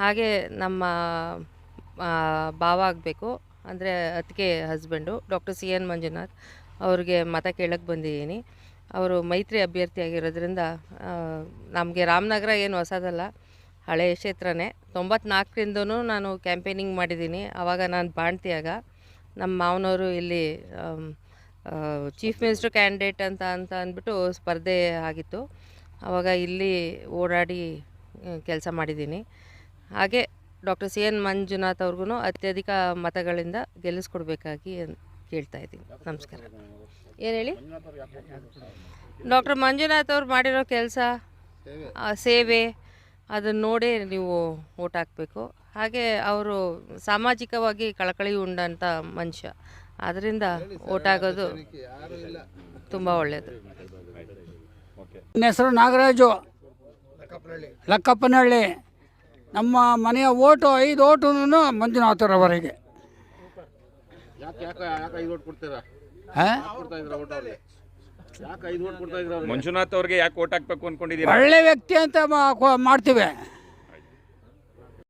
ಹಾಗೆ ನಮ್ಮ ಭಾವ ಆಗಬೇಕು ಅಂದರೆ ಅತ್ತಿಗೆ husband doctor C N Manjunath ಅವ್ರಿಗೆ ಮತ ಕೇಳಕ್ಕೆ ಬಂದಿದ್ದೀನಿ. ಅವರು ಮೈತ್ರಿ ಅಭ್ಯರ್ಥಿಯಾಗಿರೋದ್ರಿಂದ ನಮಗೆ ರಾಮನಗರ ಏನು ಹೊಸದಲ್ಲ, ಹಳೆಯ ಕ್ಷೇತ್ರನೇ. 94ರಿಂದನೂ ನಾನು ಕ್ಯಾಂಪೇನಿಂಗ್ ಮಾಡಿದ್ದೀನಿ. ಆವಾಗ ನಾನು ಬಾಣ್ತಿಯಾಗ ನಮ್ಮ ಮಾವನವರು ಇಲ್ಲಿ ಚೀಫ್ ಮಿನಿಸ್ಟರ್ ಕ್ಯಾಂಡಿಡೇಟ್ ಅಂತ ಅಂದ್ಬಿಟ್ಟು ಸ್ಪರ್ಧೆ ಆಗಿತ್ತು. ಆವಾಗ ಇಲ್ಲಿ ಓಡಾಡಿ ಕೆಲಸ ಮಾಡಿದ್ದೀನಿ. ಹಾಗೆ ಡಾಕ್ಟರ್ ಸಿ ಎನ್ ಮಂಜುನಾಥ್ ಅವ್ರಿಗೂ ಅತ್ಯಧಿಕ ಮತಗಳಿಂದ ಗೆಲ್ಲಿಸ್ಕೊಡ್ಬೇಕಾಗಿ ಕೇಳ್ತಾ ಇದ್ದೀನಿ. ನಮಸ್ಕಾರ. ಏನು ಹೇಳಿ? ಡಾಕ್ಟರ್ ಮಂಜುನಾಥ್ ಅವ್ರು ಮಾಡಿರೋ ಕೆಲಸ, ಸೇವೆ, ಅದನ್ನು ನೋಡೇ ನೀವು ಓಟ್ ಹಾಕಬೇಕು. ಹಾಗೆ ಅವರು ಸಾಮಾಜಿಕವಾಗಿ ಕಳಕಳಿ ಉಂಡಂಥ ಮನುಷ್ಯ, ಆದ್ದರಿಂದ ಓಟ್ ಆಗೋದು ತುಂಬ ಒಳ್ಳೆಯದು. ನನ್ನ ಹೆಸರು ನಾಗರಾಜು, ಲಕ್ಕಪ್ಪನಹಳ್ಳಿ. ನಮ್ಮ ಮನೆಯ ಓಟು 5 ಓಟು ಮಂಜುನಾಥರವರೆಗೆ. ಮಂಜುನಾಥ್ ಅವ್ರಿಗೆ ಯಾಕೆ ಓಟ್ ಹಾಕ್ಬೇಕು ಅನ್ಕೊಂಡಿದ್ದೀರಾ? ಒಳ್ಳೆ ವ್ಯಕ್ತಿ ಅಂತ ಮಾಡ್ತೀವಿ.